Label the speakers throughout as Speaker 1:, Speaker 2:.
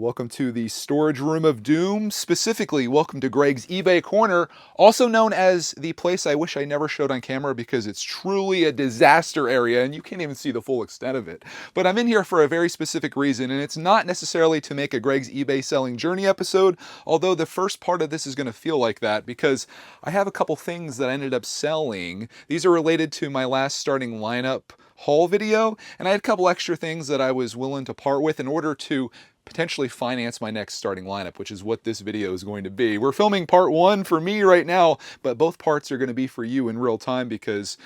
Speaker 1: Welcome to the storage room of doom. Specifically, welcome to Greg's eBay Corner, also known as the place I wish I never showed on camera because it's truly a disaster area and you can't even see the full extent of it. But I'm in here for a very specific reason, and it's not necessarily to make a Greg's eBay selling journey episode, although the first part of this is going to feel like that because I have a couple things that I ended up selling. These are related to my last starting lineup haul video, and I had a couple extra things that I was willing to part with in order to potentially finance my next starting lineup, which is what this video is going to be. We're filming part one for me right now, but both parts are going to be for you in real time because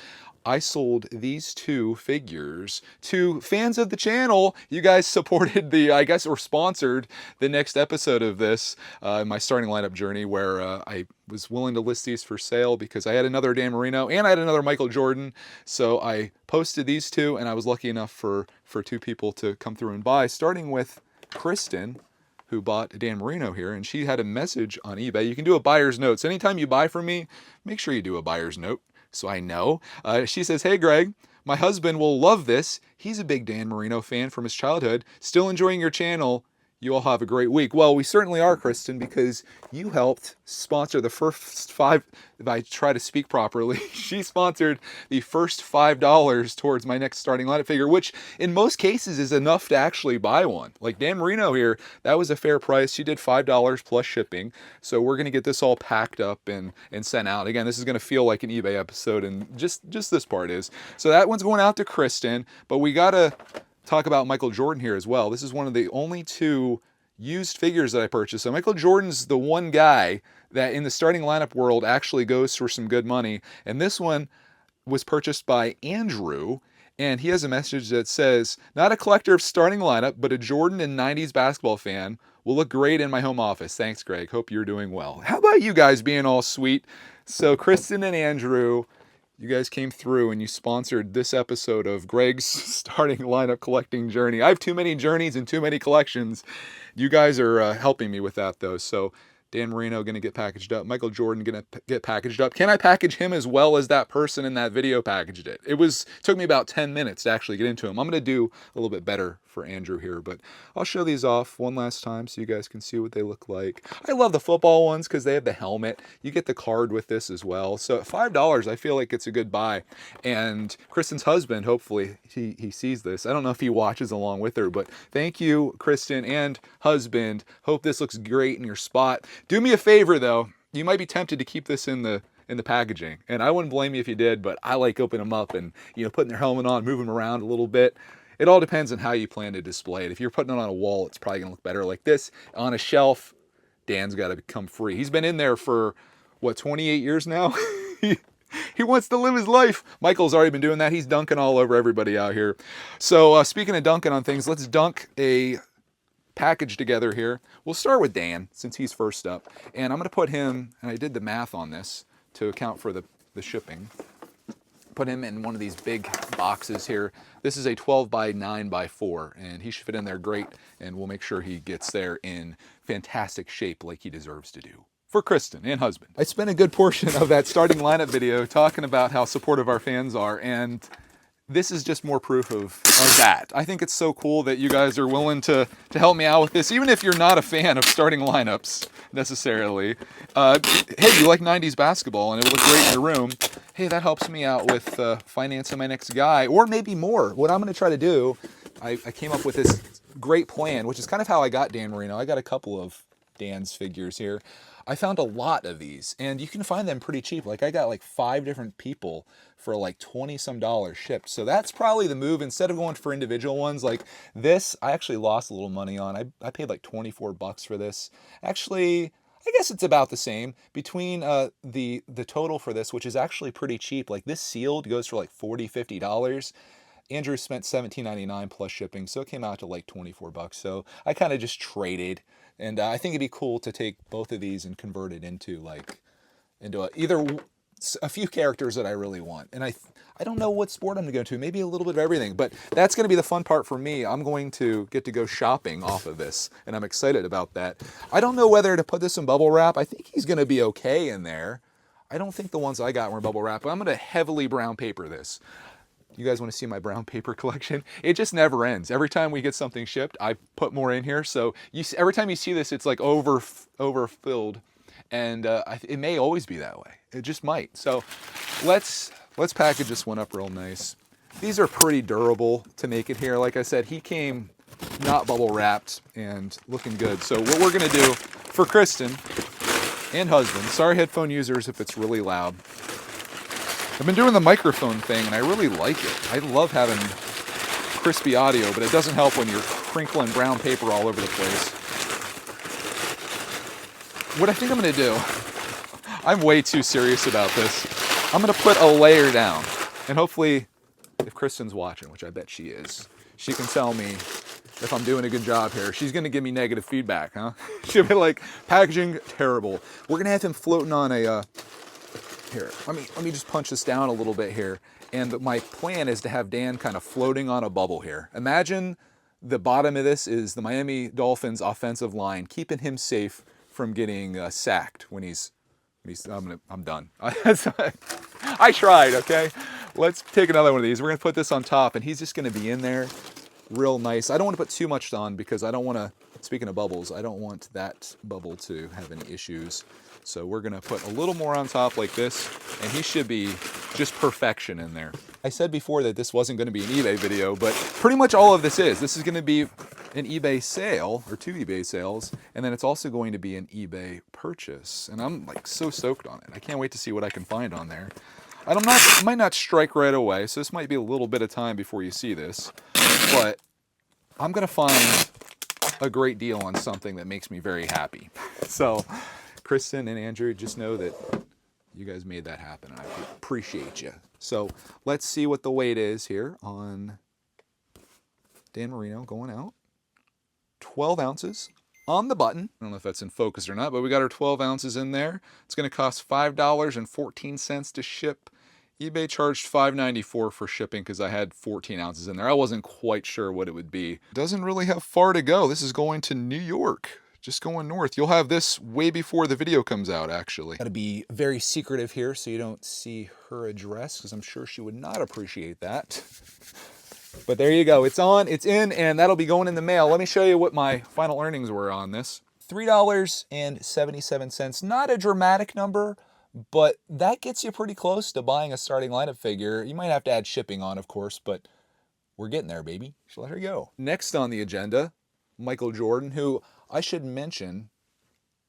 Speaker 1: I sold these two figures to fans of the channel. You guys supported or sponsored the next episode of this, my starting lineup journey, where I was willing to list these for sale because I had another Dan Marino and I had another Michael Jordan. So I posted these two, and I was lucky enough for two people to come through and buy, starting with Kristen, who bought Dan Marino here, and she had a message on eBay. You can do a buyer's note. So anytime you buy from me, make sure you do a buyer's note so I know. She says, "Hey Greg, my husband will love this. He's a big Dan Marino fan from his childhood. Still enjoying your channel. You all have a great week." Well, we certainly are, Kristen, because you helped sponsor the first five. If I try to speak properly, she sponsored the first $5 towards my next starting lineup figure, which in most cases is enough to actually buy one. Like Dan Marino here, that was a fair price. She did $5 plus shipping. So we're going to get this all packed up and sent out. Again, this is going to feel like an eBay episode, and just this part is. So that one's going out to Kristen, but we got to talk about Michael Jordan here as well. This is one of the only two used figures that I purchased. So Michael Jordan's the one guy that in the starting lineup world actually goes for some good money. And this one was purchased by Andrew, and he has a message that says, "Not a collector of starting lineup, but a Jordan and 90s basketball fan. Will look great in my home office. Thanks, Greg. Hope you're doing well." How about you guys being all sweet? So Kristen and Andrew, you guys came through and you sponsored this episode of Greg's starting lineup collecting journey. I have too many journeys and too many collections. You guys are helping me with that, though. So Dan Marino going to get packaged up. Michael Jordan going to get packaged up. Can I package him as well as that person in that video packaged it? It took me about 10 minutes to actually get into him. I'm going to do a little bit better for Andrew here, but I'll show these off one last time so you guys can see what they look like. I love the football ones because they have the helmet. You get the card with this as well. So at $5, I feel like it's a good buy. And Kristen's husband, hopefully he sees this. I don't know if he watches along with her, but thank you, Kristen and husband. Hope this looks great in your spot. Do me a favor though. You might be tempted to keep this in the packaging, and I wouldn't blame you if you did, but I like opening them up and putting their helmet on, moving them around a little bit. It all depends on how you plan to display it. If you're putting it on a wall, it's probably going to look better like this. On a shelf, Dan's got to become free. He's been in there for, 28 years now? He wants to live his life. Michael's already been doing that. He's dunking all over everybody out here. So speaking of dunking on things, let's dunk a package together here. We'll start with Dan, since he's first up. And I'm going to put him, and I did the math on this to account for the shipping. Put him in one of these big boxes here. This is a 12 by 9 by 4, and he should fit in there great, and we'll make sure he gets there in fantastic shape like he deserves to do. For Kristen and husband. I spent a good portion of that starting lineup video talking about how supportive our fans are, and this is just more proof of that. I think it's so cool that you guys are willing to help me out with this, even if you're not a fan of starting lineups necessarily. Hey, you like 90s basketball and it would look great in your room. Hey, that helps me out with financing my next guy, or maybe more. What I'm going to try to do, I came up with this great plan, which is kind of how I got Dan Marino. I got a couple of Dan's figures here. I found a lot of these, and you can find them pretty cheap. Like I got like 5 different people for like $20 some shipped. So that's probably the move. Instead of going for individual ones like this, I actually lost a little money on. I paid like $24 for this. Actually, I guess it's about the same between the total for this, which is actually pretty cheap. Like this sealed goes for like $40, $50. Andrew spent $17.99 plus shipping, so it came out to like $24. So I kind of just traded, and I think it'd be cool to take both of these and convert it into either a few characters that I really want. And I don't know what sport I'm going to go to. Maybe a little bit of everything, but that's going to be the fun part for me. I'm going to get to go shopping off of this, and I'm excited about that. I don't know whether to put this in bubble wrap. I think he's going to be okay in there. I don't think the ones I got were in bubble wrap, but I'm going to heavily brown paper this. You guys want to see my brown paper collection? It just never ends. Every time we get something shipped, I put more in here. So every time you see this, it's like overfilled, and it may always be that way. It just might. So let's package this one up real nice. These are pretty durable to make it here. Like I said, he came not bubble wrapped and looking good. So what we're gonna do for Kristen and husband, sorry headphone users if it's really loud. I've been doing the microphone thing and I really like it. I love having crispy audio, but it doesn't help when you're crinkling brown paper all over the place. What I think I'm gonna do, I'm way too serious about this. I'm gonna put a layer down, and hopefully, if Kristen's watching, which I bet she is, she can tell me if I'm doing a good job here. She's gonna give me negative feedback, huh? She'll be like, packaging terrible. We're gonna have him floating on a, here, let me just punch this down a little bit here. And my plan is to have Dan kind of floating on a bubble here. Imagine the bottom of this is the Miami Dolphins offensive line, keeping him safe from getting sacked when I'm done. I tried, okay? Let's take another one of these. We're gonna put this on top and he's just gonna be in there real nice. I don't wanna put too much on because I don't wanna, speaking of bubbles, I don't want that bubble to have any issues. So we're gonna put a little more on top like this, and he should be just perfection in there. I said before that this wasn't gonna be an eBay video, but pretty much all of this is. This is gonna be an eBay sale, or 2 eBay sales, and then it's also going to be an eBay purchase. And I'm like so stoked on it. I can't wait to see what I can find on there. I might not strike right away, so this might be a little bit of time before you see this, but I'm gonna find a great deal on something that makes me very happy. So Kristen and Andrew, just know that you guys made that happen, and I appreciate you. So let's see what the weight is here on Dan Marino going out. 12 ounces on the button. I don't know if that's in focus or not, but we got our 12 ounces in there. It's going to cost $5.14 to ship. eBay charged $5.94 for shipping because I had 14 ounces in there. I wasn't quite sure what it would be. Doesn't really have far to go. This is going to New York. Just going north. You'll have this way before the video comes out, actually. Gotta be very secretive here so you don't see her address, because I'm sure she would not appreciate that. But there you go. It's on, it's in, and that'll be going in the mail. Let me show you what my final earnings were on this. $3.77. Not a dramatic number, but that gets you pretty close to buying a starting lineup figure. You might have to add shipping on, of course, but we're getting there, baby. So let her go. Next on the agenda, Michael Jordan, who I should mention,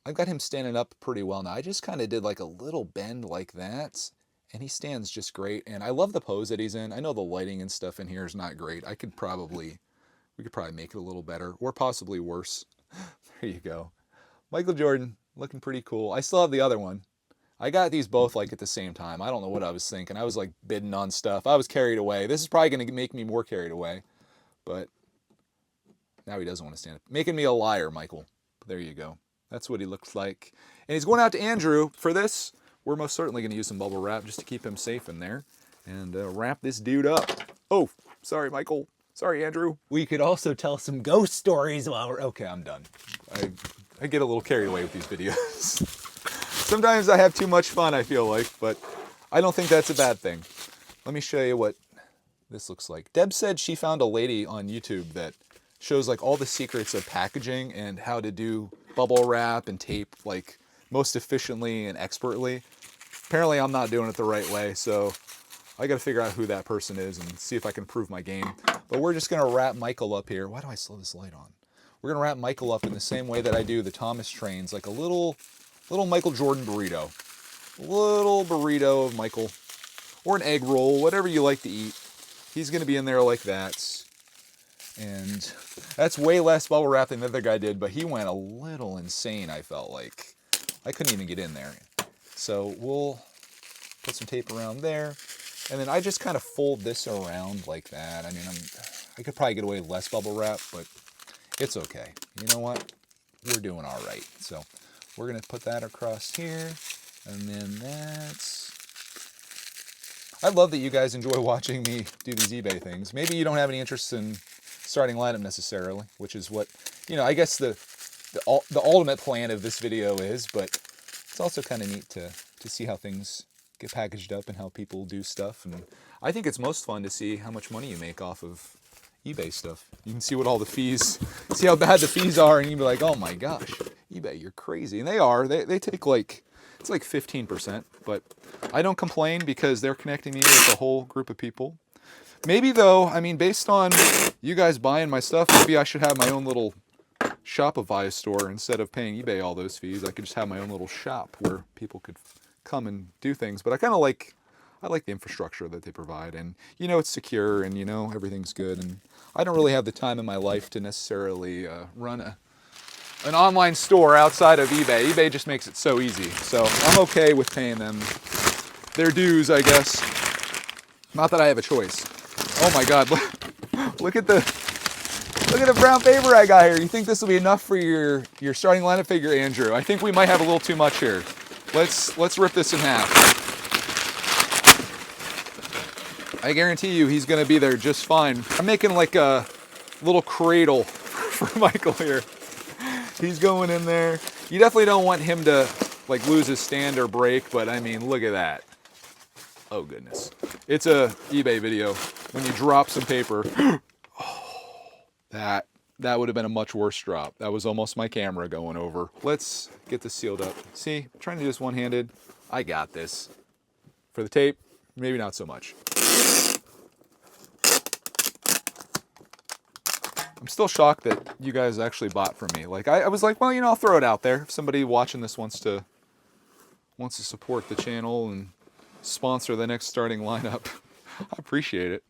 Speaker 1: I've got him standing up pretty well now. I just kind of did like a little bend like that, and he stands just great. And I love the pose that he's in. I know the lighting and stuff in here is not great. We could probably make it a little better, or possibly worse. There you go. Michael Jordan, looking pretty cool. I still have the other one. I got these both like at the same time. I don't know what I was thinking. I was like bidding on stuff. I was carried away. This is probably going to make me more carried away, but now he doesn't want to stand up. Making me a liar, Michael. There you go. That's what he looks like. And he's going out to Andrew. For this, we're most certainly going to use some bubble wrap just to keep him safe in there. And wrap this dude up. Oh, sorry, Michael. Sorry, Andrew. We could also tell some ghost stories while we're... Okay, I'm done. I get a little carried away with these videos. Sometimes I have too much fun, I feel like, but I don't think that's a bad thing. Let me show you what this looks like. Deb said she found a lady on YouTube that shows like all the secrets of packaging and how to do bubble wrap and tape like most efficiently and expertly. Apparently I'm not doing it the right way, so I gotta figure out who that person is and see if I can improve my game. But we're just gonna wrap Michael up here. Why do I slow this light on? We're gonna wrap Michael up in the same way that I do the Thomas trains, like a little Michael Jordan burrito. A little burrito of Michael, or an egg roll, whatever you like to eat. He's gonna be in there like that. And that's way less bubble wrap than the other guy did, but he went a little insane, I felt like. I couldn't even get in there. So we'll put some tape around there. And then I just kind of fold this around like that. I mean, I could probably get away with less bubble wrap, but it's okay. You know what? We're doing all right. So we're going to put that across here. And then that's... I love that you guys enjoy watching me do these eBay things. Maybe you don't have any interest in starting lineup necessarily, which is what, you know, I guess the ultimate plan of this video is, but it's also kind of neat to see how things get packaged up and how people do stuff. And I think it's most fun to see how much money you make off of eBay stuff. You can see what all the fees, see how bad the fees are, and you can be like, oh my gosh, eBay, you're crazy. And they are. They take like, it's like 15%, but I don't complain because they're connecting me with a whole group of people. Maybe though, I mean, based on you guys buying my stuff, maybe I should have my own little Shopify store instead of paying eBay all those fees. I could just have my own little shop where people could come and do things. But I like the infrastructure that they provide, and you know it's secure, and you know everything's good. And I don't really have the time in my life to necessarily run an online store outside of eBay. eBay just makes it so easy. So I'm okay with paying them their dues, I guess. Not that I have a choice. Oh my God, look at the brown paper I got here. You think this will be enough for your starting lineup figure, Andrew? I think we might have a little too much here. Let's rip this in half. I guarantee you he's gonna be there just fine. I'm making like a little cradle for Michael here. He's going in there. You definitely don't want him to like lose his stand or break, but I mean, look at that. Oh goodness. It's a eBay video. When you drop some paper, that would have been a much worse drop. That was almost my camera going over. Let's get this sealed up. See, I'm trying to do this one-handed. I got this. For the tape, maybe not so much. I'm still shocked that you guys actually bought from me. Like I was like, well, you know, I'll throw it out there. If somebody watching this wants to support the channel and sponsor the next starting lineup, I appreciate it.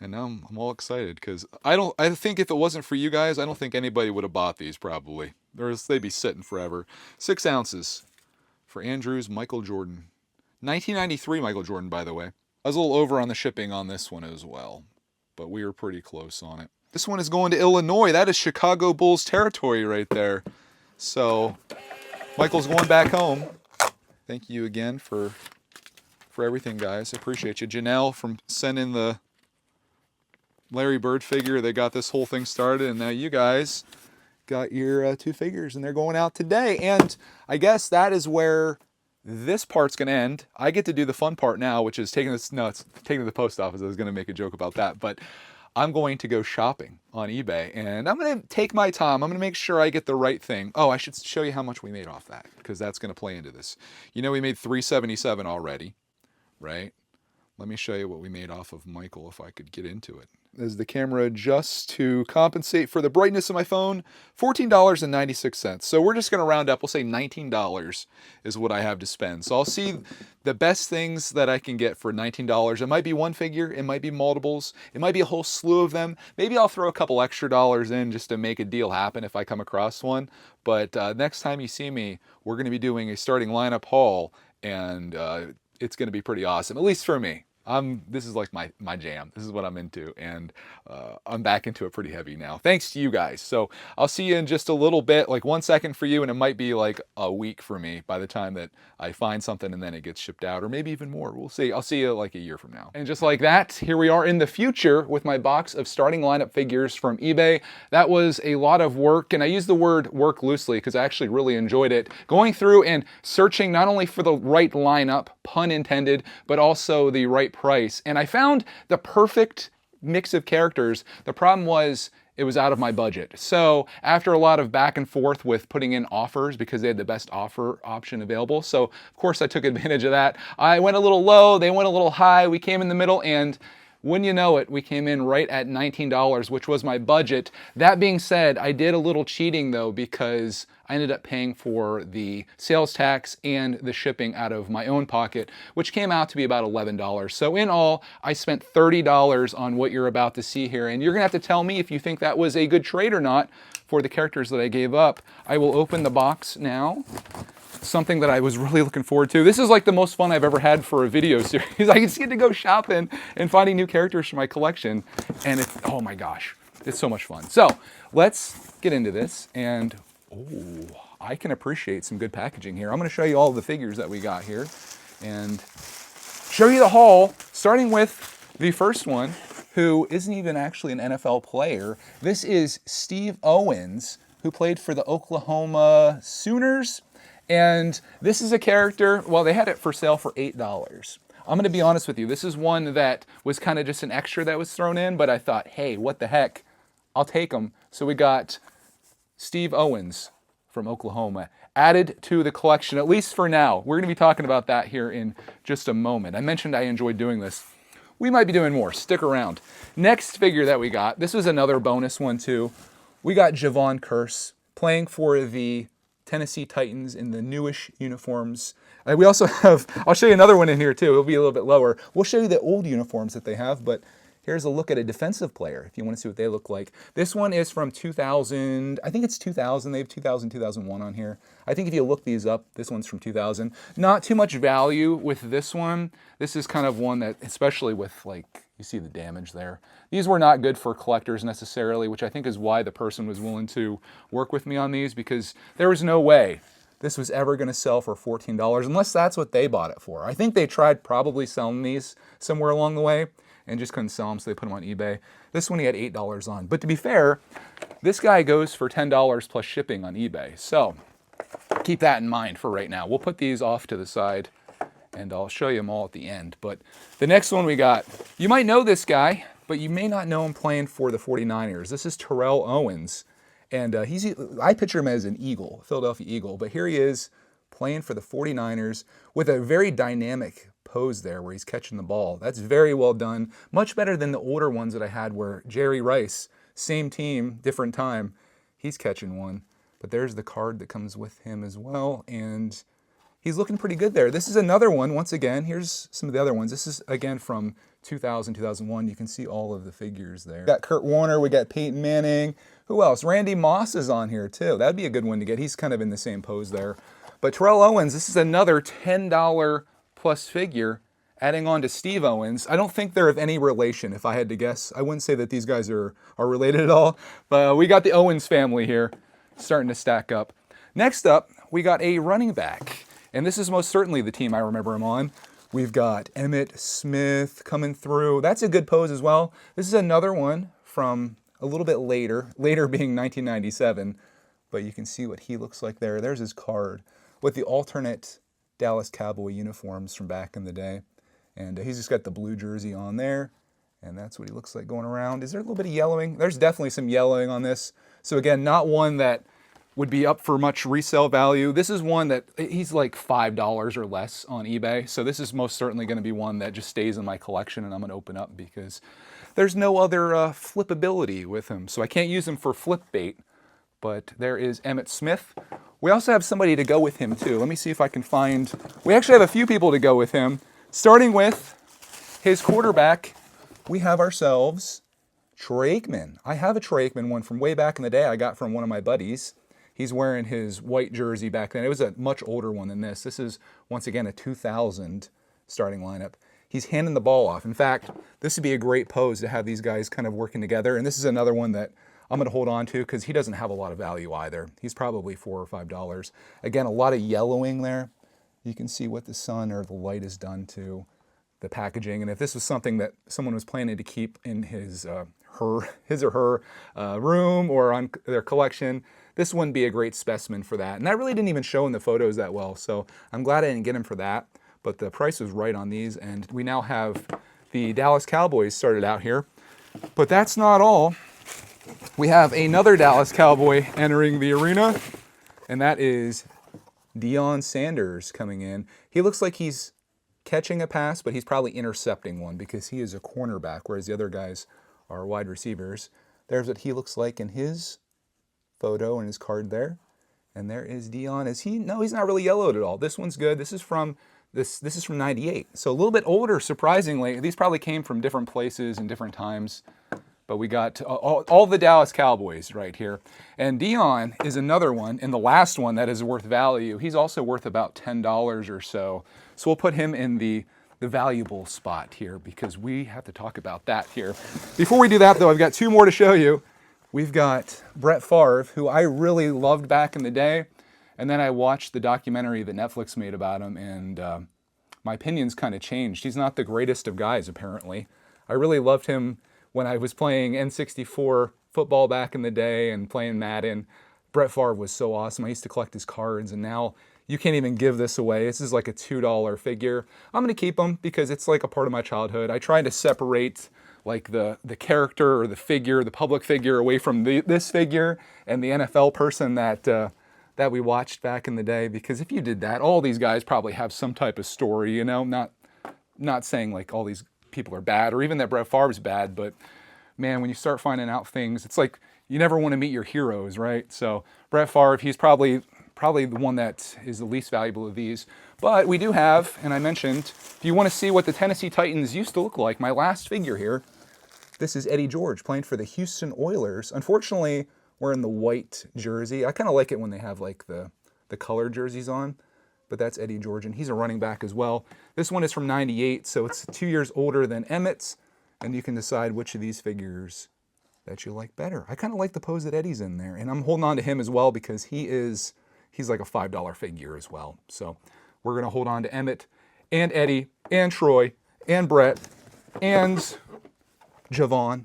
Speaker 1: And now I'm all excited because I think if it wasn't for you guys, I don't think anybody would have bought these probably. Or they'd be sitting forever. 6 ounces for Andrew's Michael Jordan. 1993 Michael Jordan, by the way. I was a little over on the shipping on this one as well, but we were pretty close on it. This one is going to Illinois. That is Chicago Bulls territory right there. So Michael's going back home. Thank you again for everything, guys. I appreciate you. Janelle from sending the Larry Bird figure. They got this whole thing started, and now you guys got your 2 figures, and they're going out today. And I guess that is where this part's going to end. I get to do the fun part now, which is taking this. No, it's taking to the post office. I was going to make a joke about that, but I'm going to go shopping on eBay, and I'm going to take my time. I'm going to make sure I get the right thing. Oh, I should show you how much we made off that, because that's going to play into this. You know, we made $377 already, right? Let me show you what we made off of Michael if I could get into it. As the camera adjusts to compensate for the brightness of my phone, $14.96. So we're just going to round up. We'll say $19 is what I have to spend. So I'll see the best things that I can get for $19. It might be one figure. It might be multiples. It might be a whole slew of them. Maybe I'll throw a couple extra dollars in just to make a deal happen if I come across one. But next time you see me, we're going to be doing a starting lineup haul, and it's going to be pretty awesome, at least for me. This is like my jam. This is what I'm into, and I'm back into it pretty heavy now, thanks to you guys. So I'll see you in just a little bit, like 1 second for you, and it might be like a week for me by the time that I find something and then it gets shipped out, or maybe even more. We'll see. I'll see you like a year from now. And just like that, here we are in the future with my box of starting lineup figures from eBay. That was a lot of work, and I use the word work loosely because I actually really enjoyed it. Going through and searching not only for the right lineup, pun intended, but also the right price. And I found the perfect mix of characters. The problem was it was out of my budget. So after a lot of back and forth with putting in offers because they had the best offer option available, so of course I took advantage of that. I went a little low, they went a little high, we came in the middle, and wouldn't you know it, we came in right at $19, which was my budget. That being said, I did a little cheating though, because I ended up paying for the sales tax and the shipping out of my own pocket, which came out to be about $11. So in all, I spent $30 on what you're about to see here. And you're gonna have to tell me if you think that was a good trade or not for the characters that I gave up. I will open the box now. Something that I was really looking forward to. This is like the most fun I've ever had for a video series. I just get to go shopping and finding new characters for my collection. And it's, oh my gosh, it's so much fun. So let's get into this. And oh, I can appreciate some good packaging here. I'm gonna show you all the figures that we got here and show you the haul, starting with the first one, who isn't even actually an NFL player. This is Steve Owens, who played for the Oklahoma Sooners. And this is a character, well, they had it for sale for $8. I'm going to be honest with you. This is one that was kind of just an extra that was thrown in, but I thought, hey, what the heck? I'll take them. So we got Steve Owens from Oklahoma added to the collection, at least for now. We're going to be talking about that here in just a moment. I mentioned I enjoyed doing this. We might be doing more. Stick around. Next figure that we got, this was another bonus one too. We got Javon Curse playing for the Tennessee Titans in the newish uniforms. We also have, I'll show you another one in here too. It'll be a little bit lower. We'll show you the old uniforms that they have, but here's a look at a defensive player if you want to see what they look like. This one is from 2000. I think it's 2000. They have 2000, 2001 on here. I think if you look these up, this one's from 2000. Not too much value with this one. This is kind of one that, especially with like, you see the damage there. These were not good for collectors necessarily, which I think is why the person was willing to work with me on these, because there was no way this was ever going to sell for $14 unless that's what they bought it for. I think they tried probably selling these somewhere along the way and just couldn't sell them, so they put them on eBay. This one he had $8 on. But to be fair, this guy goes for $10 plus shipping on eBay. So keep that in mind for right now. We'll put these off to the side and I'll show you them all at the end. But the next one we got, you might know this guy, but you may not know him playing for the 49ers. This is Terrell Owens. And I picture him as an Eagle, Philadelphia Eagle. But here he is playing for the 49ers with a very dynamic pose there where he's catching the ball. That's very well done. Much better than the older ones that I had where Jerry Rice, same team, different time, he's catching one. But there's the card that comes with him as well. And he's looking pretty good there. This is another one. Once again, here's some of the other ones. This is, again, from 2000, 2001. You can see all of the figures there. We got Kurt Warner. We got Peyton Manning. Who else? Randy Moss is on here, too. That'd be a good one to get. He's kind of in the same pose there. But Terrell Owens, this is another $10 plus figure, adding on to Steve Owens. I don't think they're of any relation, if I had to guess. I wouldn't say that these guys are related at all. But we got the Owens family here starting to stack up. Next up, we got a running back. And this is most certainly the team I remember him on. We've got Emmitt Smith coming through. That's a good pose as well. This is another one from a little bit later being 1997. But you can see what he looks like there. There's his card with the alternate Dallas Cowboy uniforms from back in the day. And he's just got the blue jersey on there. And that's what he looks like going around. Is there a little bit of yellowing? There's definitely some yellowing on this. So again, not one that would be up for much resale value. This is one that he's like $5 or less on eBay. So this is most certainly going to be one that just stays in my collection and I'm going to open up because there's no other flippability with him. So I can't use him for flip bait. But there is Emmitt Smith. We also have somebody to go with him too. Let me see if I can find, we actually have a few people to go with him. Starting with his quarterback, we have ourselves Troy Aikman. I have a Troy Aikman one from way back in the day I got from one of my buddies. He's wearing his white jersey back then. It was a much older one than this. This is, once again, a 2000 starting lineup. He's handing the ball off. In fact, this would be a great pose to have these guys kind of working together. And this is another one that I'm going to hold on to because he doesn't have a lot of value either. He's probably $4 or $5. Again, a lot of yellowing there. You can see what the sun or the light has done to the packaging. And if this was something that someone was planning to keep in his or her room or on their collection, this wouldn't be a great specimen for that. And that really didn't even show in the photos that well. So I'm glad I didn't get him for that. But the price was right on these. And we now have the Dallas Cowboys started out here. But that's not all. We have another Dallas Cowboy entering the arena, and that is Deion Sanders coming in. He looks like he's catching a pass, but he's probably intercepting one because he is a cornerback, whereas the other guys are wide receivers. There's what he looks like in his photo and his card there. And there is Deion. Is he? No, he's not really yellowed at all. This one's good. This is from 98. So a little bit older, surprisingly. These probably came from different places and different times. But we got all the Dallas Cowboys right here. And Deion is another one, and the last one that is worth value. He's also worth about $10 or so. So we'll put him in the valuable spot here because we have to talk about that here. Before we do that, though, I've got two more to show you. We've got Brett Favre, who I really loved back in the day. And then I watched the documentary that Netflix made about him, and my opinions kind of changed. He's not the greatest of guys, apparently. I really loved him when I was playing N64 football back in the day and playing Madden. Brett Favre was so awesome. I used to collect his cards, and now you can't even give this away. This is like a $2 figure. I'm going to keep them because it's like a part of my childhood. I try to separate like the character or the figure, the public figure, away from this figure and the NFL person that we watched back in the day. Because if you did that, all these guys probably have some type of story, you know, not saying like all these people are bad or even that Brett Favre's bad, but man, when you start finding out things, it's like you never want to meet your heroes, right? So Brett Favre, he's probably the one that is the least valuable of these. But we do have, and I mentioned, if you want to see what the Tennessee Titans used to look like, my last figure here, this is Eddie George playing for the Houston Oilers. Unfortunately, we're in the white jersey. I kind of like it when they have like the colored jerseys on, but that's Eddie George, and he's a running back as well. This one is from '98, so it's 2 years older than Emmett's, and you can decide which of these figures that you like better. I kind of like the pose that Eddie's in there, and I'm holding on to him as well because he's like a $5 figure as well. So we're going to hold on to Emmett and Eddie and Troy and Brett and Javon.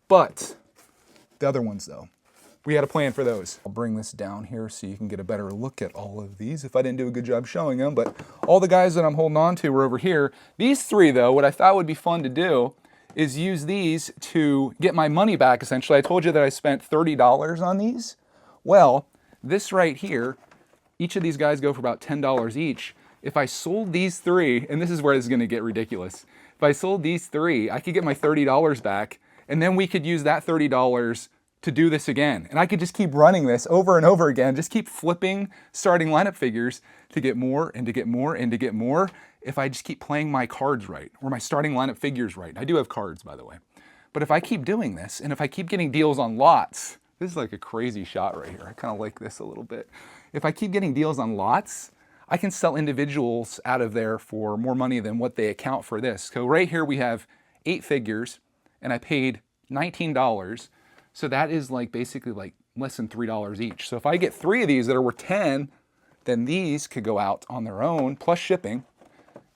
Speaker 1: But the other ones, though, we had a plan for those. I'll bring this down here so you can get a better look at all of these if I didn't do a good job showing them. But all the guys that I'm holding on to were over here. These three, though, what I thought would be fun to do is use these to get my money back, essentially. I told you that I spent $30 on these. Well, this right here, each of these guys go for about $10 each. If I sold these three, and this is where it's going to get ridiculous. If I sold these three, I could get my $30 back, and then we could use that $30 to do this again. And I could just keep running this over and over again, just keep flipping starting lineup figures to get more and to get more and to get more if I just keep playing my cards right, or my starting lineup figures right. I do have cards, by the way. But if I keep doing this, and if I keep getting deals on lots, this is like a crazy shot right here. I kind of like this a little bit. If I keep getting deals on lots, I can sell individuals out of there for more money than what they account for this. So right here we have 8 figures, and I paid $19. So that is like basically like less than $3 each. So if I get 3 of these that are worth 10, then these could go out on their own, plus shipping,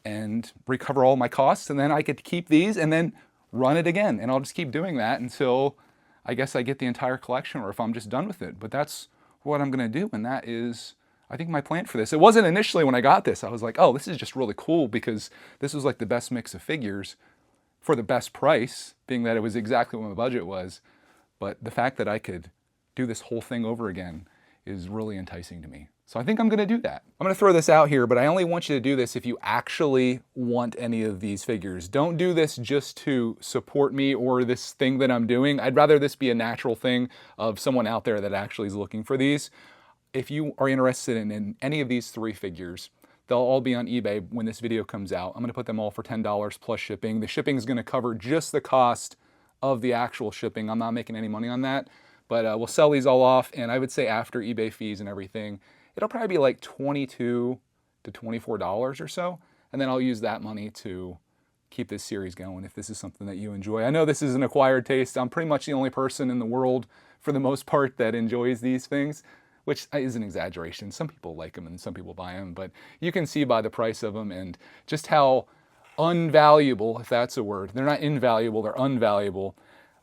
Speaker 1: and recover all my costs. And then I get to keep these and then run it again. And I'll just keep doing that until I guess I get the entire collection, or if I'm just done with it. But that's what I'm going to do, and that is, I think, my plan for this. It wasn't initially when I got this. I was like, oh, this is just really cool because this was like the best mix of figures for the best price, being that it was exactly what my budget was. But the fact that I could do this whole thing over again is really enticing to me. So I think I'm going to do that. I'm going to throw this out here, but I only want you to do this if you actually want any of these figures. Don't do this just to support me or this thing that I'm doing. I'd rather this be a natural thing of someone out there that actually is looking for these. If you are interested in any of these 3 figures, they'll all be on eBay when this video comes out. I'm going to put them all for $10 plus shipping. The shipping is going to cover just the cost of the actual shipping. I'm not making any money on that, but we'll sell these all off, and I would say after eBay fees and everything, it'll probably be like $22 to $24 or so, and then I'll use that money to keep this series going if this is something that you enjoy. I know this is an acquired taste. I'm pretty much the only person in the world, for the most part, that enjoys these things, which is an exaggeration. Some people like them and some people buy them, but you can see by the price of them and just how unvaluable, if that's a word. They're not invaluable, they're unvaluable.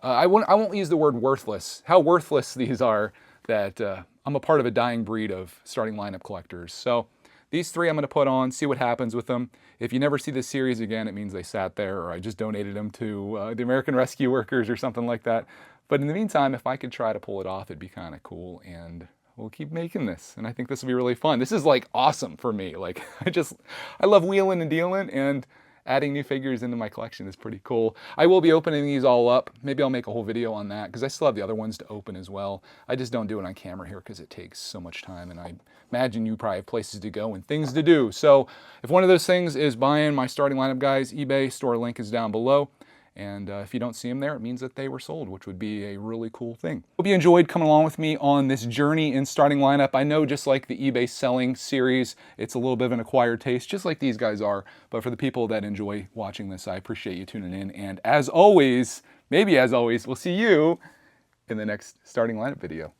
Speaker 1: I won't use the word worthless. How worthless these are, that I'm a part of a dying breed of starting lineup collectors. So these 3 I'm going to put on, see what happens with them. If you never see this series again, it means they sat there, or I just donated them to the American Rescue Workers or something like that. But in the meantime, if I could try to pull it off, it'd be kind of cool, and we'll keep making this. And I think this will be really fun. This is like awesome for me. Like I love wheeling and dealing, and adding new figures into my collection is pretty cool. I will be opening these all up. Maybe I'll make a whole video on that because I still have the other ones to open as well. I just don't do it on camera here because it takes so much time, and I imagine you probably have places to go and things to do. So if one of those things is buying my starting lineup guys, eBay store link is down below. And if you don't see them there, it means that they were sold, which would be a really cool thing. Hope you enjoyed coming along with me on this journey in starting lineup. I know, just like the eBay selling series, it's a little bit of an acquired taste, just like these guys are. But for the people that enjoy watching this, I appreciate you tuning in. And as always, maybe as always, we'll see you in the next starting lineup video.